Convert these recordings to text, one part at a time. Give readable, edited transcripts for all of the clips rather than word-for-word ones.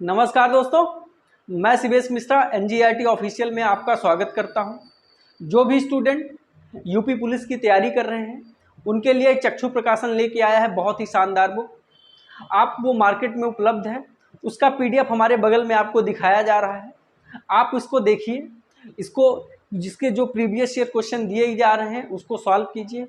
नमस्कार दोस्तों, मैं शिवेश मिश्रा एनजीईआरटी ऑफिशियल में आपका स्वागत करता हूं। जो भी स्टूडेंट यूपी पुलिस की तैयारी कर रहे हैं उनके लिए एक चक्षु प्रकाशन लेके आया है, बहुत ही शानदार बुक। आप वो मार्केट में उपलब्ध है, उसका पीडीएफ हमारे बगल में आपको दिखाया जा रहा है। आप उसको देखिए, इसको जिसके जो प्रीवियस ईयर क्वेश्चन दिए जा रहे हैं उसको सॉल्व कीजिए।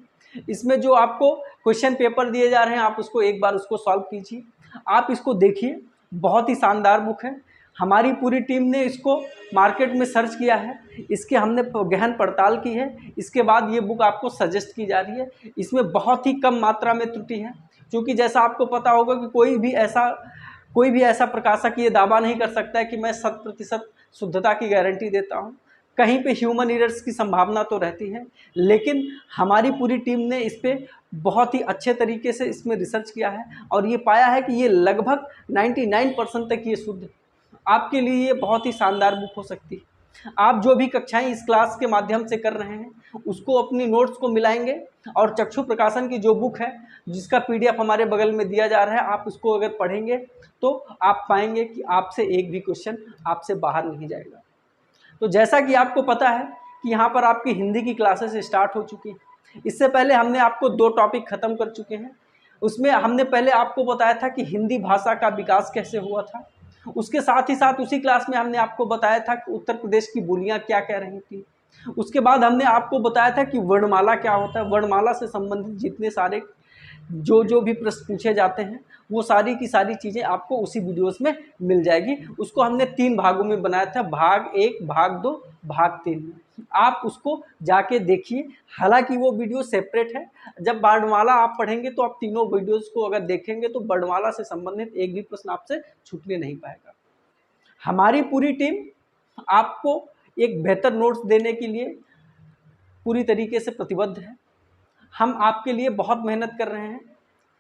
इसमें जो आपको क्वेश्चन पेपर दिए जा रहे हैं आप उसको एक बार उसको सॉल्व कीजिए। आप इसको देखिए, बहुत ही शानदार बुक है। हमारी पूरी टीम ने इसको मार्केट में सर्च किया है, इसके हमने गहन पड़ताल की है, इसके बाद ये बुक आपको सजेस्ट की जा रही है। इसमें बहुत ही कम मात्रा में त्रुटि है, क्योंकि जैसा आपको पता होगा कि कोई भी ऐसा प्रकाशक ये दावा नहीं कर सकता है कि मैं 100% शुद्धता की गारंटी देता हूँ। कहीं पे ह्यूमन एरर्स की संभावना तो रहती है, लेकिन हमारी पूरी टीम ने इस पर बहुत ही अच्छे तरीके से इसमें रिसर्च किया है और ये पाया है कि ये लगभग 99% तक ये शुद्ध आपके लिए ये बहुत ही शानदार बुक हो सकती है। आप जो भी कक्षाएं इस क्लास के माध्यम से कर रहे हैं उसको अपनी नोट्स को मिलाएंगे और चक्षु प्रकाशन की जो बुक है जिसका पीडीएफ हमारे बगल में दिया जा रहा है, आप उसको अगर पढ़ेंगे तो आप पाएंगे कि आपसे एक भी क्वेश्चन आपसे बाहर नहीं जाएगा। तो जैसा कि आपको पता है कि यहाँ पर आपकी हिंदी की क्लासेस स्टार्ट हो चुकी हैं। इससे पहले हमने आपको 2 टॉपिक ख़त्म कर चुके हैं। उसमें हमने पहले आपको बताया था कि हिंदी भाषा का विकास कैसे हुआ था। उसके साथ ही साथ उसी क्लास में हमने आपको बताया था कि उत्तर प्रदेश की बोलियाँ क्या कह रही थी। उसके बाद हमने आपको बताया था कि वर्णमाला क्या होता है। वर्णमाला से संबंधित जितने सारे जो भी प्रश्न पूछे जाते हैं वो सारी की सारी चीज़ें आपको उसी वीडियोस में मिल जाएगी। उसको हमने 3 भागों में बनाया था, भाग 1, भाग 2, भाग 3 में। आप उसको जाके देखिए, हालांकि वो वीडियो सेपरेट है। जब वर्णमाला आप पढ़ेंगे तो आप तीनों वीडियोस को अगर देखेंगे तो वर्णमाला से संबंधित एक भी प्रश्न आपसे छूटने नहीं पाएगा। हमारी पूरी टीम आपको एक बेहतर नोट्स देने के लिए पूरी तरीके से प्रतिबद्ध है। हम आपके लिए बहुत मेहनत कर रहे हैं,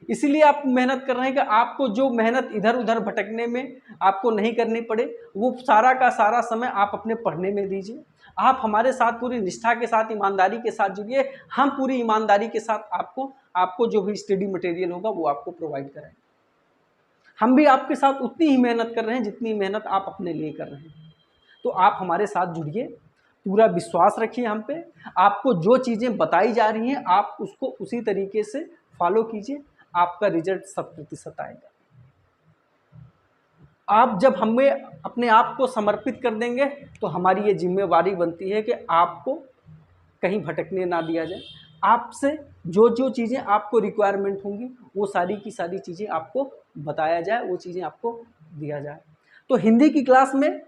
इसीलिए आप मेहनत कर रहे हैं कि आपको जो मेहनत इधर उधर भटकने में आपको नहीं करनी पड़े, वो सारा का सारा समय आप अपने पढ़ने में दीजिए। आप हमारे साथ पूरी निष्ठा के साथ, ईमानदारी के साथ जुड़िए। हम पूरी ईमानदारी के साथ आपको जो भी स्टडी मटेरियल होगा वो आपको प्रोवाइड कराएंगे। हम भी आपके साथ उतनी ही मेहनत कर रहे हैं जितनी मेहनत आप अपने लिए कर रहे हैं। तो आप हमारे साथ जुड़िए, पूरा विश्वास रखिए हम पे। आपको जो चीज़ें बताई जा रही हैं आप उसको उसी तरीके से फॉलो कीजिए, आपका रिजल्ट 100% आएगा। आप जब हमें अपने आप को समर्पित कर देंगे तो हमारी ये जिम्मेवारी बनती है कि आपको कहीं भटकने ना दिया जाए। आपसे जो चीज़ें आपको रिक्वायरमेंट होंगी वो सारी की सारी चीज़ें आपको बताया जाए, वो चीज़ें आपको दिया जाए। तो हिंदी की क्लास में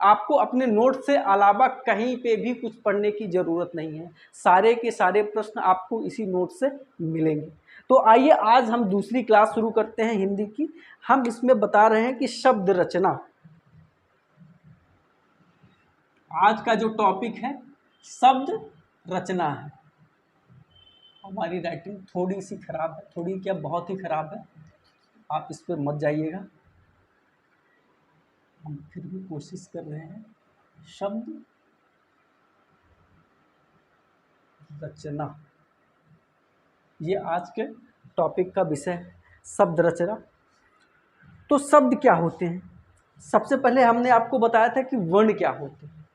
आपको अपने नोट से अलावा कहीं पे भी कुछ पढ़ने की ज़रूरत नहीं है। सारे के सारे प्रश्न आपको इसी नोट से मिलेंगे। तो आइए आज हम दूसरी क्लास शुरू करते हैं हिंदी की। हम इसमें बता रहे हैं कि शब्द रचना। आज का जो टॉपिक है शब्द रचना है। हमारी राइटिंग थोड़ी सी खराब है, थोड़ी क्या बहुत ही खराब है, आप इस पर मत जाइएगा। हम फिर भी कोशिश कर रहे हैं। शब्द रचना ये आज के टॉपिक का विषय है, शब्द रचना। तो शब्द क्या होते हैं? सबसे पहले हमने आपको बताया था कि वर्ण क्या होते हैं,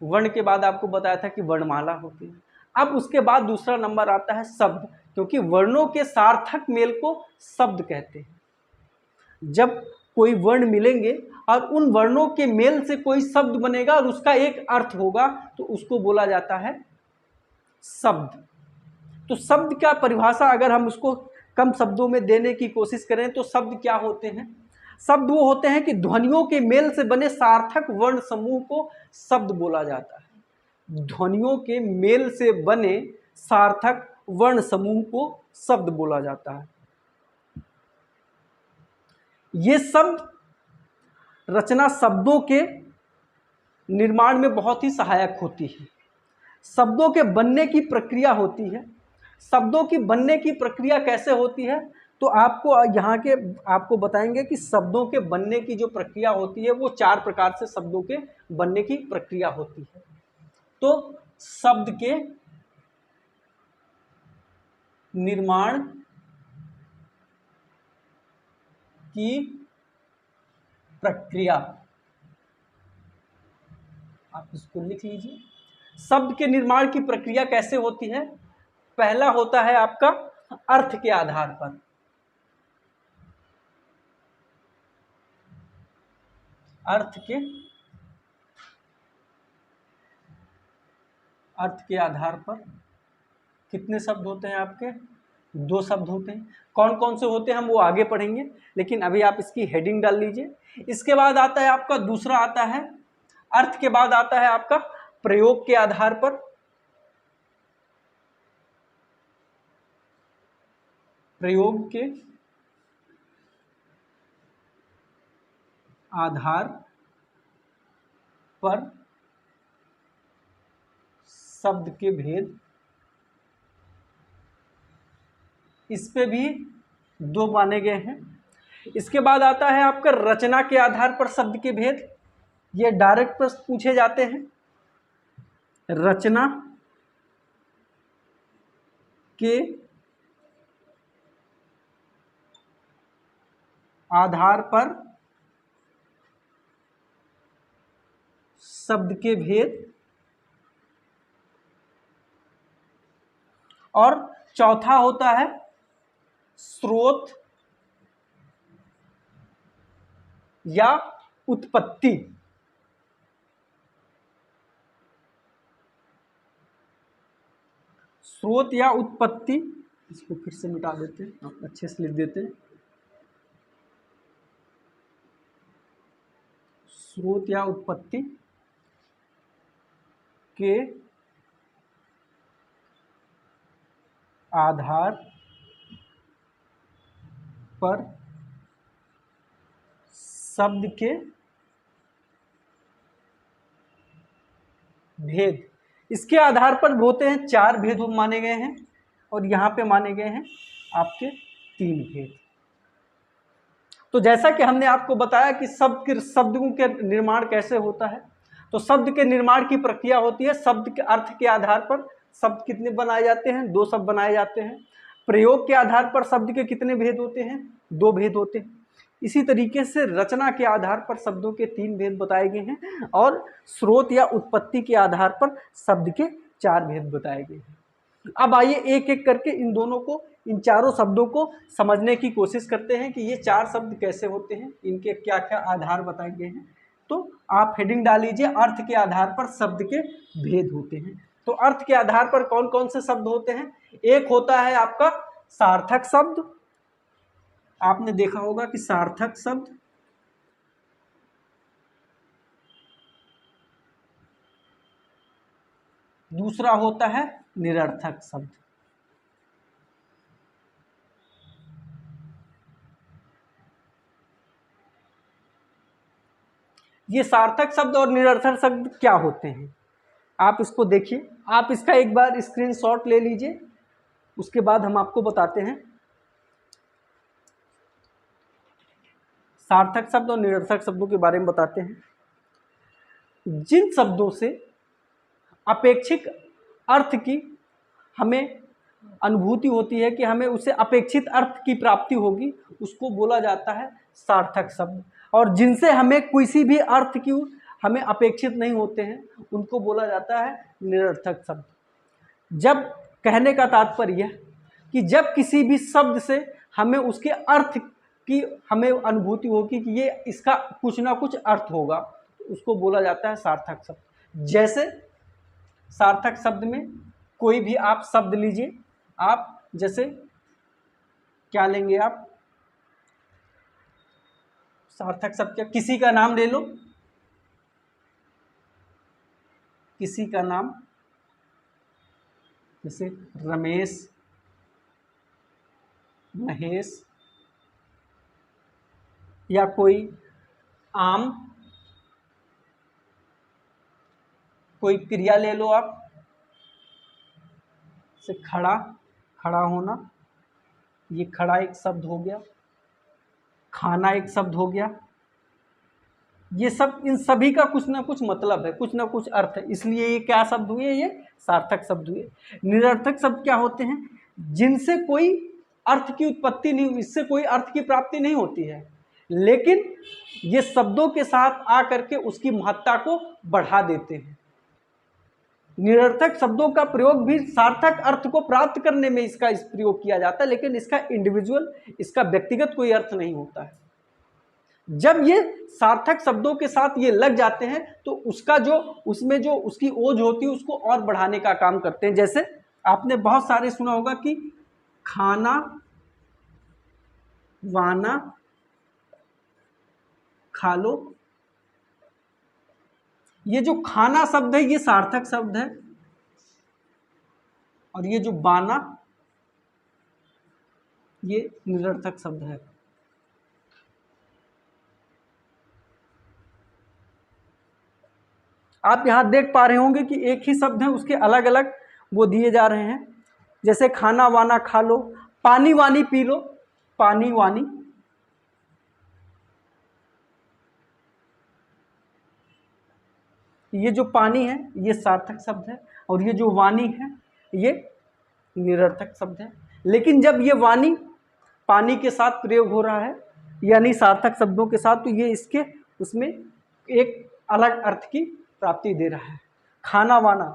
वर्ण के बाद आपको बताया था कि वर्णमाला होती है। अब उसके बाद दूसरा नंबर आता है शब्द, क्योंकि वर्णों के सार्थक मेल को शब्द कहते हैं। जब कोई वर्ण मिलेंगे और उन वर्णों के मेल से कोई शब्द बनेगा और उसका एक अर्थ होगा तो उसको बोला जाता है शब्द। तो शब्द क्या परिभाषा अगर हम उसको कम शब्दों में देने की कोशिश करें तो शब्द क्या होते हैं? शब्द वो होते हैं कि ध्वनियों के मेल से बने सार्थक वर्ण समूह को शब्द बोला जाता है। ध्वनियों के मेल से बने सार्थक वर्ण समूह को शब्द बोला जाता है। ये शब्द रचना शब्दों के निर्माण में बहुत ही सहायक होती है। शब्दों के बनने की प्रक्रिया होती है। शब्दों की बनने की प्रक्रिया कैसे होती है तो आपको बताएंगे कि शब्दों के बनने की जो प्रक्रिया होती है वो 4 प्रकार से शब्दों के बनने की प्रक्रिया होती है। तो शब्द के निर्माण की प्रक्रिया, आप इसको लिख लीजिए। शब्द के निर्माण की प्रक्रिया कैसे होती है? पहला होता है आपका अर्थ के आधार पर। अर्थ के आधार पर कितने शब्द होते हैं आपके? 2 शब्द होते हैं। कौन कौन से होते हैं हम वो आगे पढ़ेंगे, लेकिन अभी आप इसकी हेडिंग डाल लीजिए। इसके बाद आता है आपका दूसरा आता है, अर्थ के बाद आता है आपका प्रयोग के आधार पर। प्रयोग के आधार पर शब्द के भेद, इस पे भी 2 माने गए हैं। इसके बाद आता है आपका रचना के आधार पर शब्द के भेद। ये डायरेक्ट प्रश्न पूछे जाते हैं। रचना के आधार पर शब्द के भेद। और चौथा होता है स्रोत या उत्पत्ति। स्रोत या उत्पत्ति, इसको फिर से मिटा देते हैं, आप अच्छे से लिख देते हैं। स्रोत या उत्पत्ति के आधार पर शब्द के भेद। इसके आधार पर होते हैं 4 भेद माने गए हैं, और यहाँ पे माने गए हैं आपके 3 भेद। तो जैसा कि हमने आपको बताया कि शब्दों के निर्माण कैसे होता है, तो शब्द के निर्माण की प्रक्रिया होती है। शब्द के अर्थ के आधार पर शब्द कितने बनाए जाते हैं? 2 शब्द बनाए जाते हैं। प्रयोग के आधार पर शब्द के कितने भेद होते हैं? 2 भेद होते हैं। इसी तरीके से रचना के आधार पर शब्दों के 3 भेद बताए गए हैं, और स्रोत या उत्पत्ति के आधार पर शब्द के 4 भेद बताए गए हैं। अब आइए एक एक करके इन दोनों को, इन चारों शब्दों को समझने की कोशिश करते हैं कि ये 4 शब्द कैसे होते हैं, इनके क्या क्या आधार बताए गए हैं। तो आप हेडिंग डाल लीजिए, अर्थ के आधार पर शब्द के भेद होते हैं। तो अर्थ के आधार पर कौन कौन से शब्द होते हैं? एक होता है आपका सार्थक शब्द, आपने देखा होगा कि सार्थक शब्द। दूसरा होता है निरर्थक शब्द। ये सार्थक शब्द और निरर्थक शब्द क्या होते हैं, आप इसको देखिए। आप इसका एक बार स्क्रीनशॉट ले लीजिए, उसके बाद हम आपको बताते हैं। सार्थक शब्द और निरर्थक शब्दों के बारे में बताते हैं। जिन शब्दों से अपेक्षित अर्थ की हमें अनुभूति होती है कि हमें उससे अपेक्षित अर्थ की प्राप्ति होगी, उसको बोला जाता है सार्थक शब्द। और जिनसे हमें किसी भी अर्थ की हमें अपेक्षित नहीं होते हैं, उनको बोला जाता है निरर्थक शब्द। जब कहने का तात्पर्य कि जब किसी भी शब्द से हमें उसके अर्थ की हमें अनुभूति होगी कि ये इसका कुछ ना कुछ अर्थ होगा, उसको बोला जाता है सार्थक शब्द। जैसे सार्थक शब्द में कोई भी आप शब्द लीजिए, आप जैसे क्या लेंगे आप? सार्थक शब्द क्या? किसी का नाम ले लो, किसी का नाम, जैसे रमेश, महेश, या कोई आम, कोई क्रिया ले लो आप, से खड़ा, खड़ा होना, ये खड़ा एक शब्द हो गया। खाना एक शब्द हो गया। ये सब, इन सभी का कुछ ना कुछ मतलब है, कुछ ना कुछ अर्थ है, इसलिए ये क्या शब्द हुए? ये सार्थक शब्द हुए। निरर्थक शब्द क्या होते हैं? जिनसे कोई अर्थ की उत्पत्ति नहीं, इससे कोई अर्थ की प्राप्ति नहीं होती है, लेकिन ये शब्दों के साथ आकर के उसकी महत्ता को बढ़ा देते हैं। निरर्थक शब्दों का प्रयोग भी सार्थक अर्थ को प्राप्त करने में इसका प्रयोग किया जाता है, लेकिन इसका इंडिविजुअल, इसका व्यक्तिगत कोई अर्थ नहीं होता है। जब ये सार्थक शब्दों के साथ ये लग जाते हैं तो उसका जो उसमें जो उसकी ओज होती है उसको और बढ़ाने का काम करते हैं। जैसे आपने बहुत सारे सुना होगा कि खाना वाना खा लो। ये जो खाना शब्द है ये सार्थक शब्द है, और ये जो बाना ये निरर्थक शब्द है। आप यहां देख पा रहे होंगे कि एक ही शब्द है, उसके अलग अलग वो दिए जा रहे हैं। जैसे खाना वाना खा लो, पानी वानी पी लो, पानी वानी। ये जो पानी है ये सार्थक शब्द है, और ये जो वाणी है ये निरर्थक शब्द है। लेकिन जब ये वाणी पानी के साथ प्रयोग हो रहा है, यानी सार्थक शब्दों के साथ, तो ये इसके उसमें एक अलग अर्थ की प्राप्ति दे रहा है। खाना वाना,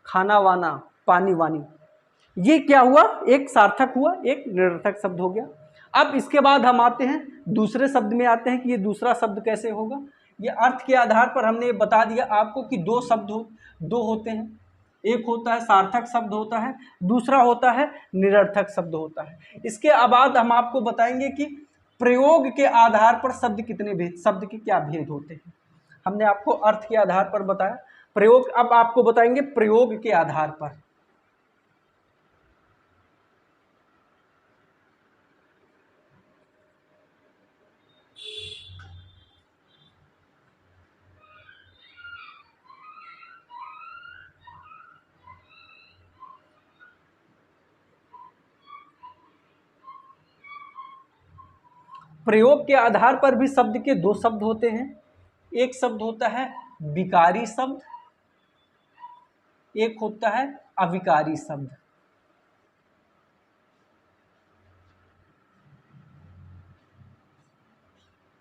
खाना वाना, पानी वानी, ये क्या हुआ? एक सार्थक हुआ, एक निरर्थक शब्द हो गया। अब इसके बाद हम आते हैं दूसरे शब्द में आते हैं कि ये दूसरा शब्द कैसे होगा। ये अर्थ के आधार पर हमने बता दिया आपको कि दो शब्द दो होते हैं। एक होता है सार्थक शब्द होता है, दूसरा होता है निरर्थक शब्द होता है। इसके बाद हम आपको बताएंगे कि प्रयोग के आधार पर शब्द कितने भेद, शब्द के क्या भेद होते हैं। हमने आपको अर्थ के आधार पर बताया, प्रयोग अब आपको बताएंगे प्रयोग के आधार पर। प्रयोग के आधार पर भी शब्द के दो शब्द होते हैं। एक शब्द होता है विकारी शब्द, एक होता है अविकारी शब्द।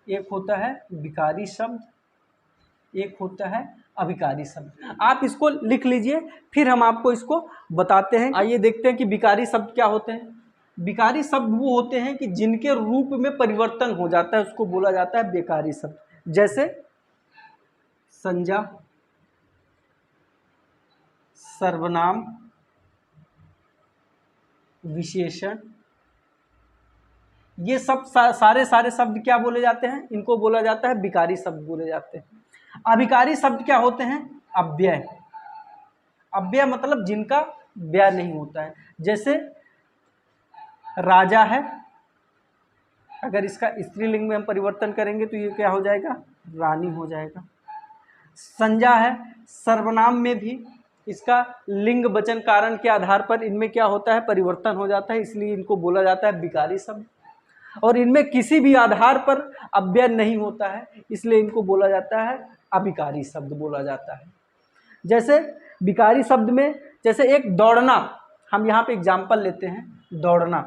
एक होता है विकारी शब्द, एक होता है अविकारी शब्द। आप इसको लिख लीजिए, फिर हम आपको इसको बताते हैं। आइए देखते हैं कि विकारी शब्द क्या होते हैं। विकारी शब्द वो होते हैं कि जिनके रूप में परिवर्तन हो जाता है, उसको बोला जाता है विकारी शब्द। जैसे संज्ञा, सर्वनाम, विशेषण, ये सब सारे शब्द क्या बोले जाते हैं? इनको बोला जाता है विकारी शब्द बोले जाते हैं। अविकारी शब्द क्या होते हैं? अव्यय। अव्यय मतलब जिनका व्यय नहीं होता है। जैसे राजा है, अगर इसका स्त्रीलिंग में हम परिवर्तन करेंगे तो ये क्या हो जाएगा? रानी हो जाएगा। संज्ञा है, सर्वनाम में भी इसका लिंग वचन कारण के आधार पर इनमें क्या होता है? परिवर्तन हो जाता है, इसलिए इनको बोला जाता है विकारी शब्द। और इनमें किसी भी आधार पर अव्यय नहीं होता है, इसलिए इनको बोला जाता है अविकारी शब्द बोला जाता है। जैसे विकारी शब्द में, जैसे एक दौड़ना, हम यहाँ पे एग्जाम्पल लेते हैं। दौड़ना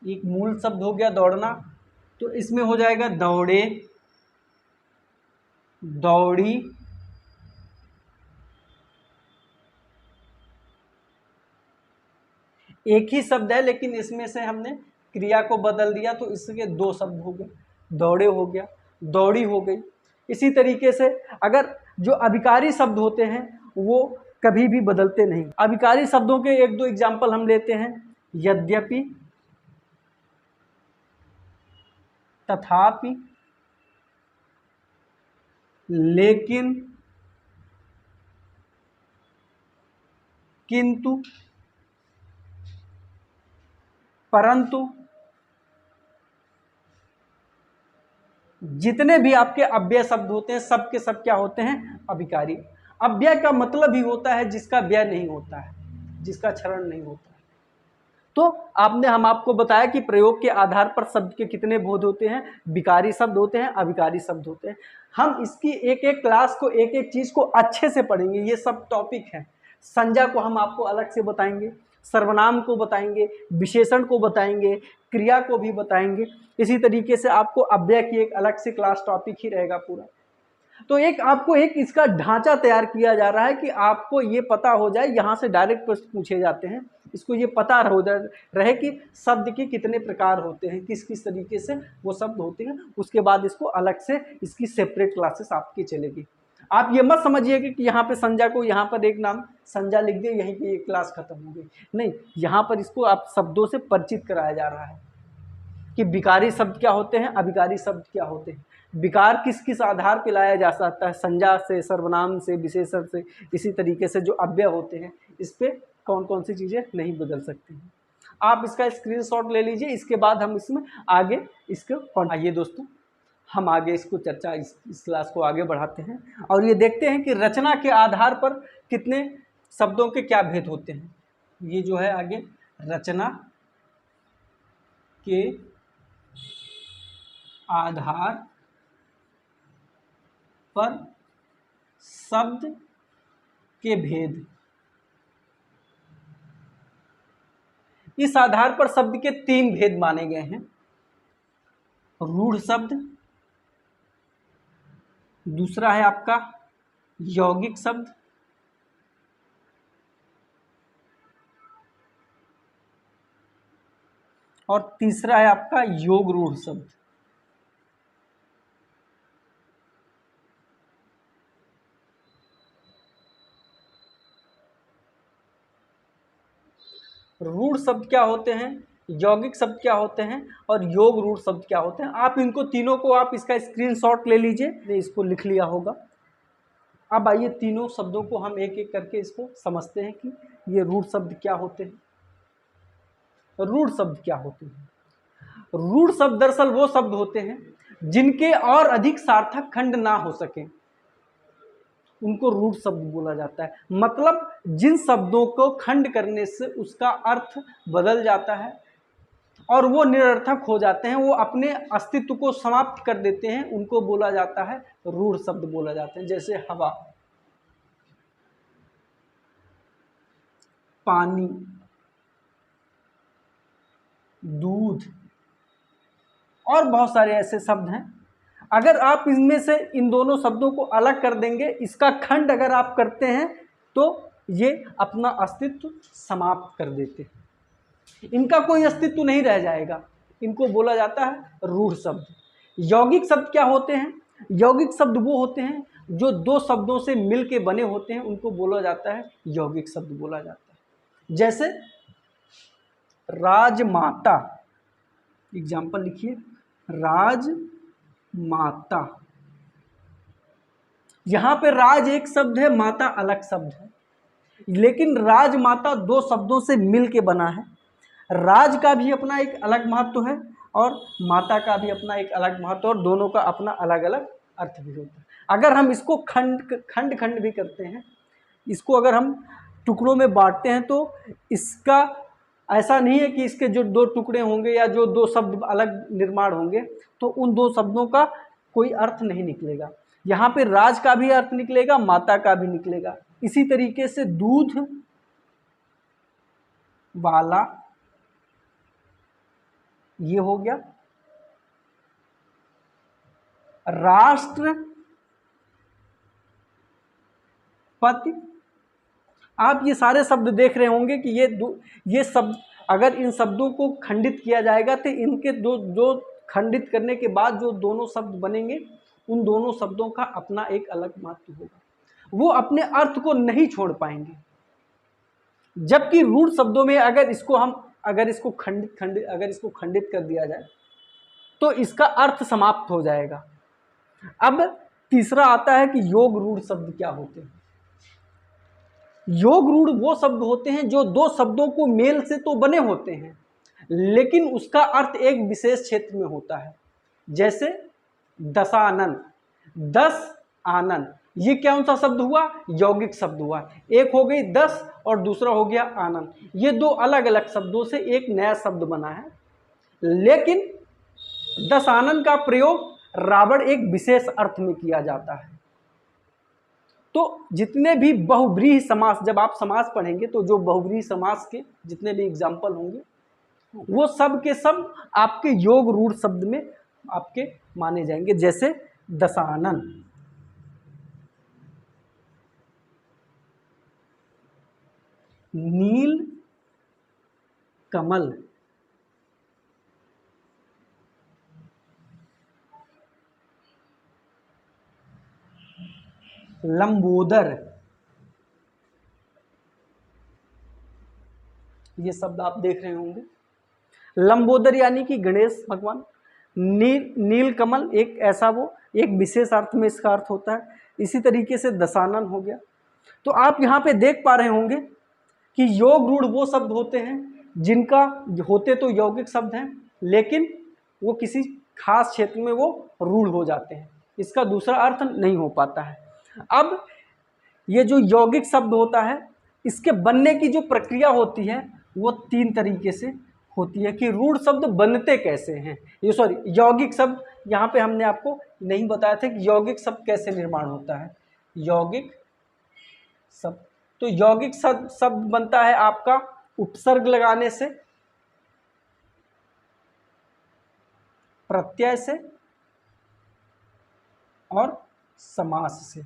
एक मूल शब्द हो गया दौड़ना, तो इसमें हो जाएगा दौड़े, दौड़ी, एक ही शब्द है लेकिन इसमें से हमने क्रिया को बदल दिया तो इसके दो शब्द हो गए। दौड़े हो गया, दौड़ी हो गई। इसी तरीके से अगर जो अविकारी शब्द होते हैं वो कभी भी बदलते नहीं। अविकारी शब्दों के एक दो एग्जाम्पल हम लेते हैं। यद्यपि, तथापि, लेकिन, किंतु, परंतु, जितने भी आपके अव्यय शब्द होते हैं सब के सब क्या होते हैं? अविकारी। अव्यय का मतलब ही होता है जिसका व्यय नहीं होता है, जिसका क्षरण नहीं होता है। तो हम आपको बताया कि प्रयोग के आधार पर शब्द के कितने बोध होते हैं? विकारी शब्द होते हैं, अविकारी शब्द होते हैं। हम इसकी एक एक क्लास को, एक एक चीज को अच्छे से पढ़ेंगे। ये सब टॉपिक है। संज्ञा को हम आपको अलग से बताएंगे, सर्वनाम को बताएंगे, विशेषण को बताएंगे, क्रिया को भी बताएंगे। इसी तरीके से आपको अव्यय की एक अलग से क्लास टॉपिक ही रहेगा पूरा। तो एक आपको एक इसका ढांचा तैयार किया जा रहा है कि आपको ये पता हो जाए, यहाँ से डायरेक्ट प्रश्न पूछे जाते हैं, इसको ये पता हो रहे कि शब्द के कितने प्रकार होते हैं, किस किस तरीके से वो शब्द होते हैं। उसके बाद इसको अलग से इसकी सेपरेट क्लासेस आपकी चलेगी। आप ये मत समझिए कि यहाँ पे संज्ञा को यहाँ पर एक नाम संज्ञा लिख दिए, यहीं पे एक क्लास खत्म हो गई। नहीं, यहाँ पर इसको आप शब्दों से परिचित कराया जा रहा है कि विकारी शब्द क्या होते हैं, अभिकारी शब्द क्या होते हैं, विकार किस किस आधार पर लाया जा सकता है, संज्ञा से, सर्वनाम से, विशेषण से। इसी तरीके से जो अव्यय होते हैं इस पर कौन कौन सी चीज़ें नहीं बदल सकती हैं। आप इसका स्क्रीनशॉट ले लीजिए, इसके बाद हम इसमें आगे इसको आइए दोस्तों, हम आगे इसको चर्चा इस क्लास को आगे बढ़ाते हैं और ये देखते हैं कि रचना के आधार पर कितने शब्दों के क्या भेद होते हैं। ये जो है आगे रचना के आधार पर शब्द के भेद। इस आधार पर शब्द के 3 भेद माने गए हैं। रूढ़ शब्द, दूसरा है आपका यौगिक शब्द, और तीसरा है आपका योग रूढ़ शब्द। रूढ़ शब्द क्या होते हैं, यौगिक शब्द क्या होते हैं और योग रूढ़ शब्द क्या होते हैं। आप इनको तीनों को आप इसका स्क्रीनशॉट ले लीजिए, इसको लिख लिया होगा। अब आइए तीनों शब्दों को हम एक एक करके इसको समझते हैं कि ये रूढ़ शब्द क्या होते हैं, रूढ़ शब्द क्या होते हैं। रूढ़ शब्द दरअसल वो शब्द होते हैं जिनके और अधिक सार्थक खंड ना हो सके, उनको रूढ़ शब्द बोला जाता है। मतलब जिन शब्दों को खंड करने से उसका अर्थ बदल जाता है और वो निरर्थक हो जाते हैं, वो अपने अस्तित्व को समाप्त कर देते हैं, उनको बोला जाता है रूढ़ शब्द बोला जाते हैं। जैसे हवा, पानी, दूध और बहुत सारे ऐसे शब्द हैं। अगर आप इनमें से इन दोनों शब्दों को अलग कर देंगे, इसका खंड अगर आप करते हैं तो ये अपना अस्तित्व समाप्त कर देते हैं, इनका कोई अस्तित्व नहीं रह जाएगा, इनको बोला जाता है रूढ़ शब्द। यौगिक शब्द क्या होते हैं, यौगिक शब्द वो होते हैं जो 2 शब्दों से मिल के बने होते हैं, उनको बोला जाता है यौगिक शब्द बोला जाता है। जैसे राजमाता, एग्जाम्पल लिखिए, राजमाता। यहां पे राज एक शब्द है, माता अलग शब्द है, लेकिन राजमाता 2 शब्दों से मिल के बना है। राज का भी अपना एक अलग महत्व है और माता का भी अपना एक अलग महत्व, और दोनों का अपना अलग अलग अर्थ भी होता है। अगर हम इसको खंड भी करते हैं, इसको अगर हम टुकड़ों में बांटते हैं, तो इसका ऐसा नहीं है कि इसके जो 2 टुकड़े होंगे या जो 2 शब्द अलग निर्माण होंगे तो उन 2 शब्दों का कोई अर्थ नहीं निकलेगा। यहाँ पे राज का भी अर्थ निकलेगा, माता का भी निकलेगा। इसी तरीके से दूध वाला, ये हो गया। राष्ट्रपति, आप ये सारे शब्द देख रहे होंगे कि ये शब्द, अगर इन शब्दों को खंडित किया जाएगा तो इनके जो खंडित करने के बाद जो दोनों शब्द बनेंगे, उन दोनों शब्दों का अपना एक अलग महत्व होगा, वो अपने अर्थ को नहीं छोड़ पाएंगे। जबकि रूढ़ शब्दों में अगर इसको खंडित कर दिया जाए तो इसका अर्थ समाप्त हो जाएगा। अब तीसरा आता है कि योग रूढ़ शब्द क्या होते हैं। योग रूढ़ वो शब्द होते हैं जो 2 शब्दों को मेल से तो बने होते हैं, लेकिन उसका अर्थ एक विशेष क्षेत्र में होता है। जैसे दशानन, 10 आनंद, ये कौन सा शब्द हुआ, यौगिक शब्द हुआ। एक हो गई 10 और दूसरा हो गया आनंद, ये 2 अलग अलग शब्दों से एक नया शब्द बना है। लेकिन दशानन का प्रयोग रावण एक विशेष अर्थ में किया जाता है। तो जितने भी बहुव्रीहि समास, जब आप समास पढ़ेंगे तो जो बहुव्रीहि समास के जितने भी एग्जाम्पल होंगे वो सब के सब आपके योग रूढ़ शब्द में आपके माने जाएंगे। जैसे दशानन, नील कमल, लंबोदर, ये शब्द आप देख रहे होंगे। लंबोदर यानी कि गणेश भगवान, नील कमल एक ऐसा वो एक विशेष अर्थ में इसका अर्थ होता है। इसी तरीके से दशानन हो गया। तो आप यहाँ पे देख पा रहे होंगे कि योग रूढ़ वो शब्द होते हैं जिनका होते तो यौगिक शब्द हैं, लेकिन वो किसी खास क्षेत्र में वो रूढ़ हो जाते हैं, इसका दूसरा अर्थ नहीं हो पाता है। अब ये जो यौगिक शब्द होता है, इसके बनने की जो प्रक्रिया होती है वो 3 तरीके से होती है कि रूढ़ शब्द बनते कैसे हैं। ये सॉरी यौगिक शब्द, यहाँ पे हमने आपको नहीं बताया था कि यौगिक शब्द कैसे निर्माण होता है। यौगिक शब्द, तो यौगिक शब्द बनता है आपका उपसर्ग लगाने से, प्रत्यय से और समास से।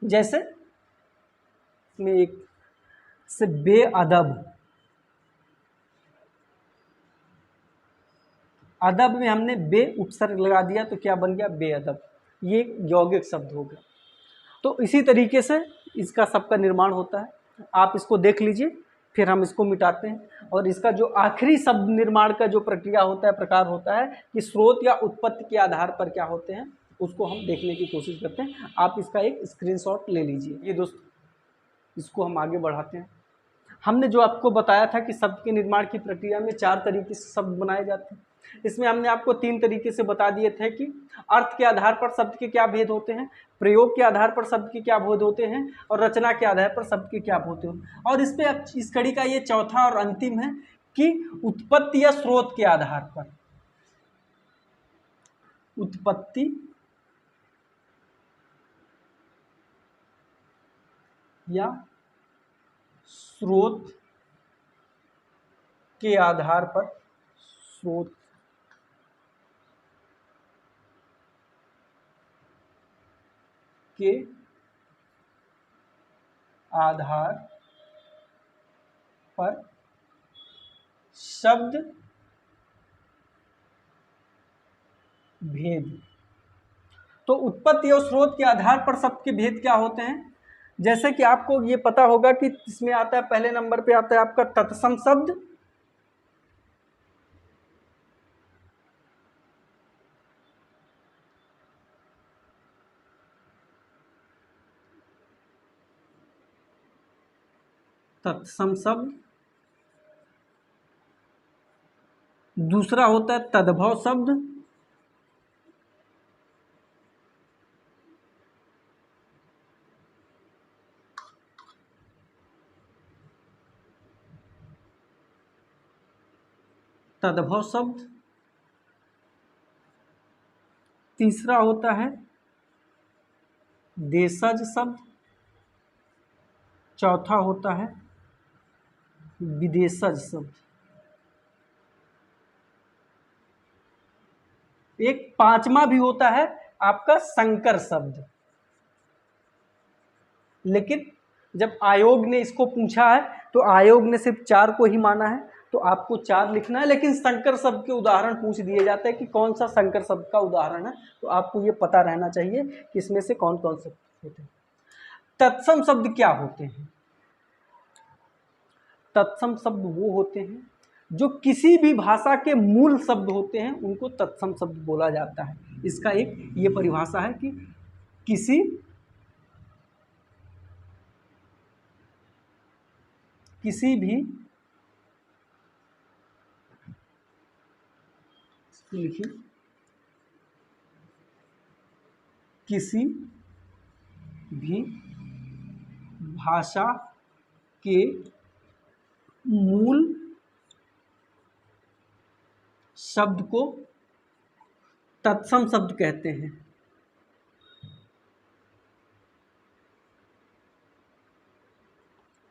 जैसे में एक से बेअदब, अदब में हमने बे उपसर्ग लगा दिया तो क्या बन गया बेअदब, ये यौगिक शब्द हो गया। तो इसी तरीके से इसका सबका निर्माण होता है। आप इसको देख लीजिए, फिर हम इसको मिटाते हैं। और इसका जो आखिरी शब्द निर्माण का जो प्रक्रिया होता है, प्रकार होता है कि स्रोत या उत्पत्ति के आधार पर क्या होते हैं, उसको हम देखने की कोशिश करते हैं। आप इसका एक स्क्रीनशॉट ले लीजिए। ये दोस्तों, इसको हम आगे बढ़ाते हैं। हमने जो आपको बताया था कि शब्द के निर्माण की प्रक्रिया में 4 तरीके से शब्द बनाए जाते हैं। इसमें हमने आपको 3 तरीके से बता दिए थे कि अर्थ के आधार पर शब्द के क्या भेद होते हैं, प्रयोग के आधार पर शब्द के क्या भेद होते हैं, और रचना के आधार पर शब्द के क्या होते हैं। और इस पे अब इस कड़ी का ये चौथा और अंतिम है कि उत्पत्ति या स्रोत के आधार पर, उत्पत्ति या स्रोत के आधार पर, स्रोत के आधार पर शब्द भेद। तो उत्पत्ति और स्रोत के आधार पर शब्द के भेद क्या होते हैं, जैसे कि आपको ये पता होगा कि इसमें आता है, पहले नंबर पे आता है आपका तत्सम शब्द, तत्सम शब्द। दूसरा होता है तद्भव शब्द, तद्भव शब्द। तीसरा होता है देशज शब्द। चौथा होता है विदेशज शब्द। एक पांचवा भी होता है आपका संकर शब्द, लेकिन जब आयोग ने इसको पूछा है तो आयोग ने सिर्फ 4 को ही माना है, तो आपको 4 लिखना है। लेकिन संकर शब्द के उदाहरण पूछ दिए जाते हैं कि कौन सा संकर शब्द का उदाहरण है, तो आपको ये पता रहना चाहिए कि इसमें से कौन कौन से होते हैं। तत्सम शब्द क्या होते हैं? तत्सम शब्द वो होते हैं जो किसी भी भाषा के मूल शब्द होते हैं, उनको तत्सम शब्द बोला जाता है। इसका एक ये परिभाषा है कि किसी भी लिखिए, किसी भी भाषा के मूल शब्द को तत्सम शब्द कहते हैं।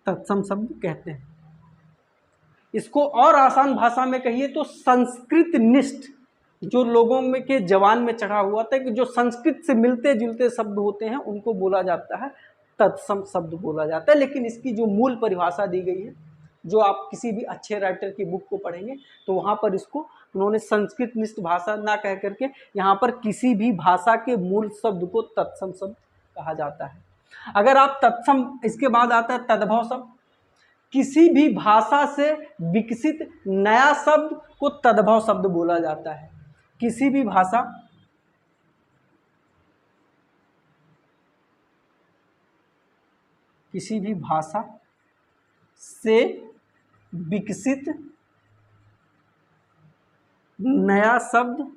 तत्सम शब्द कहते हैं। इसको और आसान भाषा में कहिए तो संस्कृत निष्ठ जो लोगों में के जवान में चढ़ा हुआ था कि जो संस्कृत से मिलते जुलते शब्द होते हैं उनको बोला जाता है तत्सम शब्द बोला जाता है। लेकिन इसकी जो मूल परिभाषा दी गई है, जो आप किसी भी अच्छे राइटर की बुक को पढ़ेंगे तो वहाँ पर इसको उन्होंने संस्कृत निष्ठ भाषा ना कह करके यहाँ पर किसी भी भाषा के मूल शब्द को तत्सम शब्द कहा जाता है। अगर आप तत्सम, इसके बाद आता है तद्भव शब्द। किसी भी भाषा से विकसित नया शब्द को तद्भव शब्द बोला जाता है। किसी भी भाषा से विकसित नया शब्द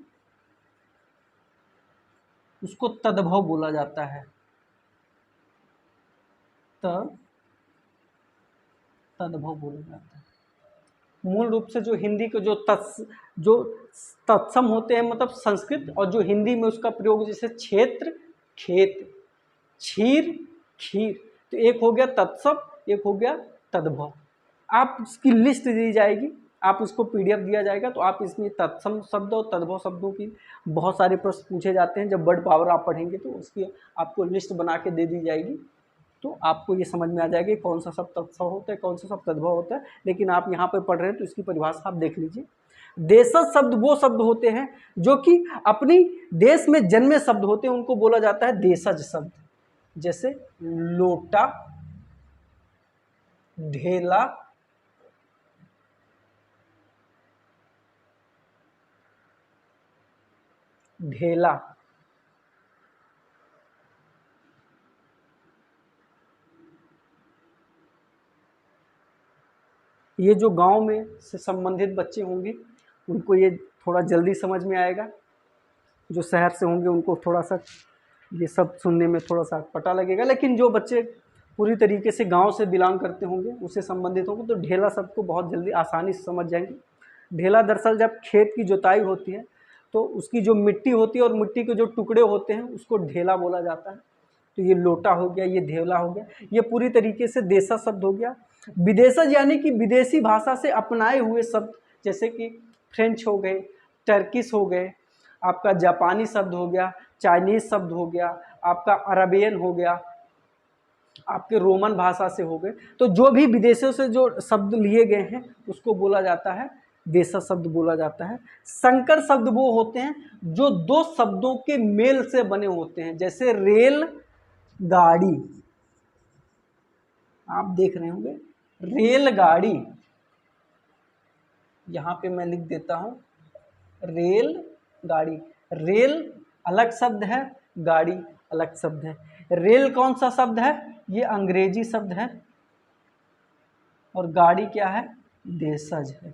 उसको तद्भव बोला जाता है। तद्भव बोला जाता है। मूल रूप से जो हिंदी के जो तत्सम होते हैं मतलब संस्कृत, और जो हिंदी में उसका प्रयोग जैसे क्षेत्र खेत, क्षीर खीर, तो एक हो गया तत्सम, एक हो गया तद्भव। आप इसकी लिस्ट दी जाएगी, आप उसको PDF दिया जाएगा तो आप इसमें तत्सम शब्द और तद्भव शब्दों की बहुत सारे प्रश्न पूछे जाते हैं। जब वर्ड पावर आप पढ़ेंगे तो उसकी आपको लिस्ट बना के दे दी जाएगी, तो आपको ये समझ में आ जाएगा कौन सा शब्द तत्सम होता है, कौन सा शब्द तद्भव होता है। लेकिन आप यहाँ पर पढ़ रहे हैं तो इसकी परिभाषा आप देख लीजिए। देशज शब्द वो शब्द होते हैं जो कि अपनी देश में जन्मे शब्द होते हैं, उनको बोला जाता है देशज शब्द। जैसे लोटा, ढेला, ढेला, ये जो गांव में से संबंधित बच्चे होंगे उनको ये थोड़ा जल्दी समझ में आएगा। जो शहर से होंगे उनको थोड़ा सा ये सब सुनने में थोड़ा सा पता लगेगा। लेकिन जो बच्चे पूरी तरीके से गांव से बिलोंग करते होंगे, उससे संबंधित होंगे, तो ढेला शब्द को बहुत जल्दी आसानी से समझ जाएंगे। ढेला दरअसल जब खेत की जुताई होती है तो उसकी जो मिट्टी होती है और मिट्टी के जो टुकड़े होते हैं उसको ढेला बोला जाता है। तो ये लोटा हो गया, ये ढेला हो गया, ये पूरी तरीके से देशज शब्द हो गया। विदेशज यानी कि विदेशी भाषा से अपनाए हुए शब्द, जैसे कि फ्रेंच हो गए, टर्किश हो गए, आपका जापानी शब्द हो गया, चाइनीज़ शब्द हो गया, आपका अरबियन हो गया, आपके रोमन भाषा से हो गए। तो जो भी विदेशों से जो शब्द लिए गए हैं उसको बोला जाता है देशज शब्द बोला जाता है। संकर शब्द वो होते हैं जो दो शब्दों के मेल से बने होते हैं। जैसे रेल गाड़ी, आप देख रहे होंगे रेलगाड़ी, यहाँ पे मैं लिख देता हूँ रेल गाड़ी। रेल अलग शब्द है, गाड़ी अलग शब्द है। रेल कौन सा शब्द है? ये अंग्रेजी शब्द है, और गाड़ी क्या है? देशज है।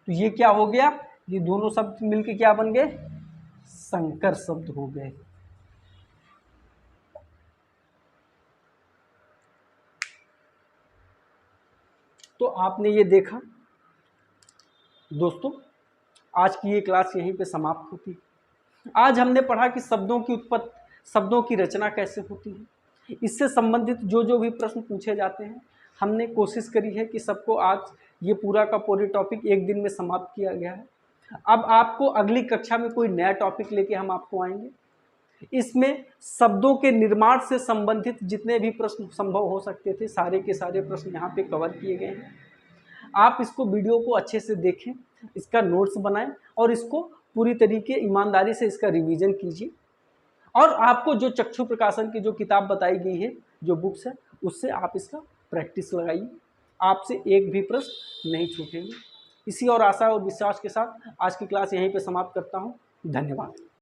तो ये क्या हो गया? ये दोनों शब्द मिलके क्या बन गए? संकर शब्द हो गए। तो आपने ये देखा दोस्तों, आज की ये क्लास यहीं पे समाप्त होती है। आज हमने पढ़ा कि शब्दों की उत्पत्ति, शब्दों की रचना कैसे होती है, इससे संबंधित जो जो भी प्रश्न पूछे जाते हैं हमने कोशिश करी है कि सबको आज ये पूरा का पूरी टॉपिक एक दिन में समाप्त किया गया है। अब आपको अगली कक्षा में कोई नया टॉपिक लेके हम आपको आएंगे। इसमें शब्दों के निर्माण से संबंधित जितने भी प्रश्न संभव हो सकते थे सारे के सारे प्रश्न यहाँ पे कवर किए गए हैं। आप इसको वीडियो को अच्छे से देखें, इसका नोट्स बनाएं और इसको पूरी तरीके ईमानदारी से इसका रिवीजन कीजिए। और आपको जो चक्षु प्रकाशन की जो किताब बताई गई है, जो बुक्स है, उससे आप इसका प्रैक्टिस लगाइए। आपसे एक भी प्रश्न नहीं छूटेंगे। इसी और आशा और विश्वास के साथ आज की क्लास यहीं पे समाप्त करता हूँ। धन्यवाद।